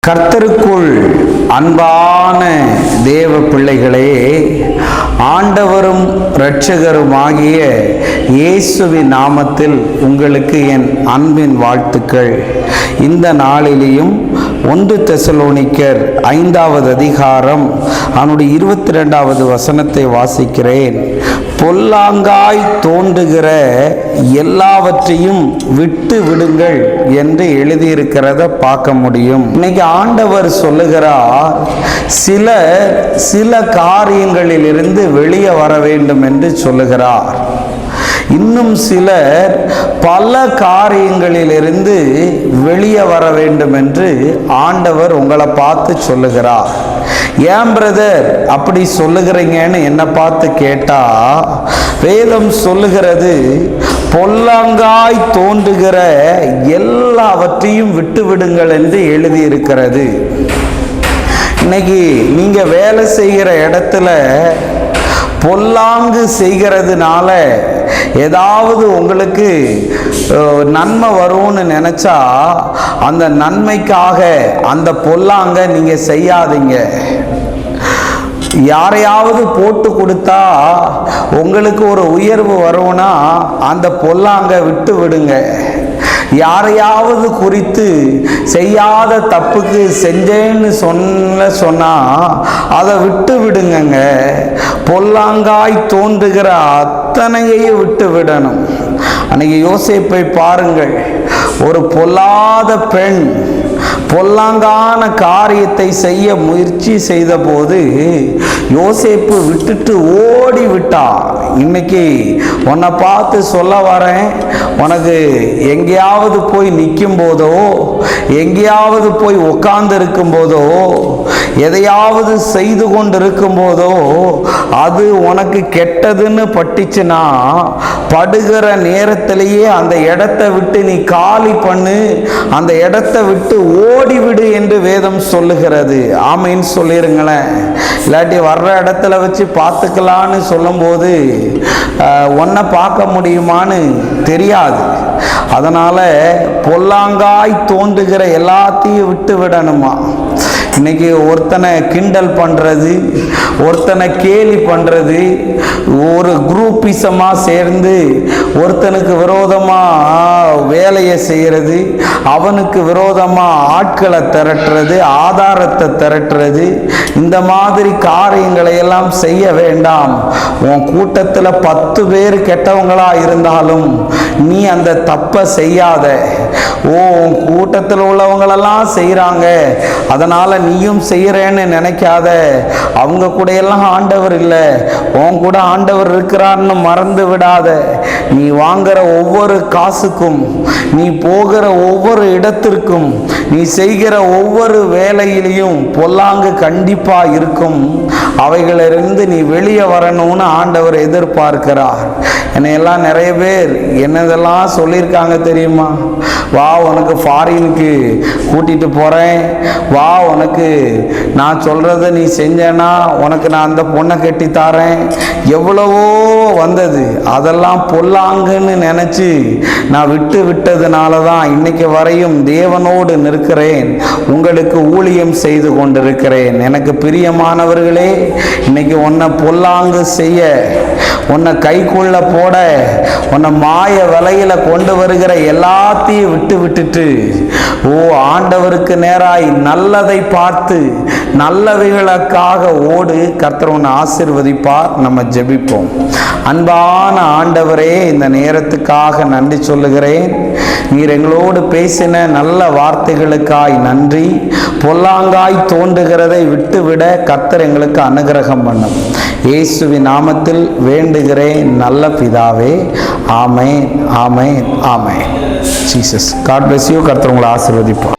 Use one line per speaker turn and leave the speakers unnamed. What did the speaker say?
கர்த்தருக்குள் அன்பான தேவ பிள்ளைகளே, ஆண்டவரும் இரட்சகருமாகிய இயேசுவின் நாமத்தில் உங்களுக்கு என் அன்பின் வாழ்த்துக்கள். இந்த நாளிலேயும் 1 தெசலோனிக்கர் 5வது அதிகாரம் அவனுடைய 22வது வசனத்தை வாசிக்கிறேன். பொல்லாங்காய் தோன்றுகிற எல்லாவற்றையும் விட்டு விடுங்கள் என்று எழுதியிருக்கிறத பார்க்க முடியும். இன்னைக்கு ஆண்டவர் சொல்லுகிறார், சில காரியங்களிலிருந்து வெளியே வர வேண்டும் என்று சொல்லுகிறார். இன்னும் சிலர் பல காரியங்களிலிருந்து வெளியே வர வேண்டும் என்று ஆண்டவர் உங்களை பார்த்து சொல்லுகிறார். ஏன் பிரதர் அப்படி சொல்லுகிறீங்கன்னு என்னை பார்த்து கேட்டா, வேதம் சொல்லுகிறது, பொல்லாங்காய் தோன்றுகிற எல்லாவற்றையும் விட்டு விடுங்கள் என்று எழுதியிருக்கிறது. இன்னைக்கு நீங்க வேலை செய்கிற இடத்துல பொல்லாங்கு செய்கிறதுனால ஏதாவது உங்களுக்கு நன்மை வரும்னு நினைச்சா அந்த நன்மைக்காக அந்த பொல்லாங்க நீங்க செய்யாதீங்க. யாரையாவது போட்டு கொடுத்தா உங்களுக்கு ஒரு உயர்வு வரும்னா அந்த பொல்லாங்க விட்டு விடுங்க. யாரையாவது குறித்து செய்யாத தப்புக்கு செஞ்சேன்னு சொன்னா அதை விட்டு விடுங்க. பொல்லாங்காய் தோன்றுகிற அத்தனையையும் விட்டு விடணும். அன்னைக்கு யோசேப்பை பாருங்கள். ஒரு பொல்லாத பெண் பொல்லாங்கான காரியத்தை செய்ய முயற்சி செய்த போது யோசேப்பு விட்டுட்டு ஓடி விட்டா. இன்னைக்கு உன்னை பார்த்து சொல்ல வரேன், உனக்கு எங்கேயாவது போய் நிற்கும் போதோ, எங்கேயாவது போய் உட்கார்ந்து இருக்கும் போதோ, எதையாவது செய்து கொண்டு இருக்கும் போதோ அது உனக்கு கெட்டதுன்னு பட்டுச்சுன்னா படுகிற நேரத்திலேயே அந்த இடத்தை விட்டு நீ காலி பண்ணு, அந்த இடத்தை விட்டு ஓடிவிடு என்று வேதம் சொல்லுகிறது. ஆமைன்னு சொல்லிருங்களேன். இல்லாட்டி வர்ற இடத்துல வச்சு பார்த்துக்கலான்னு சொல்லும்போது ஒன்றை பார்க்க முடியுமான்னு தெரியாது. அதனால பொல்லாங்காய் தோன்றுகிற எல்லாத்தையும் விட்டு விடணுமா. இன்னைக்கு ஒருத்தனை கிண்டல் பண்ணுறது, ஒருத்தனை கேலி பண்ணுறது, ஒரு குரூப்பிசமாக சேர்ந்து ஒருத்தனுக்கு விரோதமாக வேலையை செய்கிறது, அவனுக்கு விரோதமாக ஆட்களை திரட்டுறது, ஆதாரத்தை திரட்டுறது, இந்த மாதிரி காரியங்களை எல்லாம் செய்ய வேண்டாம். உன் கூட்டத்தில் 10 பேர் கெட்டவங்களாக இருந்தாலும் நீ அந்த தப்பை செய்யாத. உன் கூட்டத்தில் உள்ளவங்களெல்லாம் செய்கிறாங்க, அதனால் நீயும் செய்கிறேன்னு நினைக்காத. அவங்க கூட எல்லாம் ஆண்டவர் இல்லை, உன் கூட ஆண்டவர் இருக்கிறான்னு மறந்து விடாத. நீ வாங்குற ஒவ்வொரு காசுக்கும், நீ போகிற ஒவ்வொரு இடத்திற்கும், நீ செய்கிற ஒவ்வொரு வேலையிலையும் பொல்லாங்கு கண்டிப்பாக இருக்கும். அவைகளிலிருந்து நீ வெளியே வரணும்னு ஆண்டவர் எதிர்பார்க்கிறார். என்னையெல்லாம் நிறைய பேர் என்னதெல்லாம் சொல்லியிருக்காங்க தெரியுமா? வா, உனக்கு ஃபாரினுக்கு கூட்டிகிட்டு போகிறேன், வா, உனக்கு நான் சொல்கிறத நீ செஞ்சேன்னா உனக்கு நான் அந்த பொண்ணை கட்டி தாரேன், எவ்வளவோ வந்தது. அதெல்லாம் பொல்லாங்குன்னு நினச்சி நான் விட்டதுனால தான் இன்னைக்கு வரையும் தேவனோடு நிற்கிறேன், உங்களுக்கு ஊழியம் செய்து கொண்டிருக்கிறேன். எனக்கு பிரியமானவர்களே, இன்னைக்கு உன்னை பொல்லாங்கு செய்ய, உன்னை கைக்குள்ள போட, உன்னை மாய விலையில கொண்டு வருகிற எல்லாத்தையும் விட்டுட்டு ஆண்டவருக்கு நேராய் நல்லதை பார்த்து நல்லவைகளுக்காக ஓடு. கர்த்தர் உன்னை ஆசீர்வதிப்பார். நம்ம ஜெபிப்போம். அன்பான ஆண்டவரே, இந்த நேரத்துக்காக நன்றி சொல்லுகிறேன். நீர் எங்களோடு பேசின நல்ல வார்த்தைகளுக்காய் நன்றி. பொல்லாங்காய் தோன்றுகிறதை விட்டுவிட கர்த்தர் எங்களுக்கு அனுகிரகம் பண்ணும். இயேசுவின் நாமத்தில் வேண்டுகிறேன் நல்ல பிதாவே. ஆமென், ஆமென், ஆமென். ஜீசஸ். God bless you. கர்த்தர் உங்களை ஆசீர்வதிப்பார்.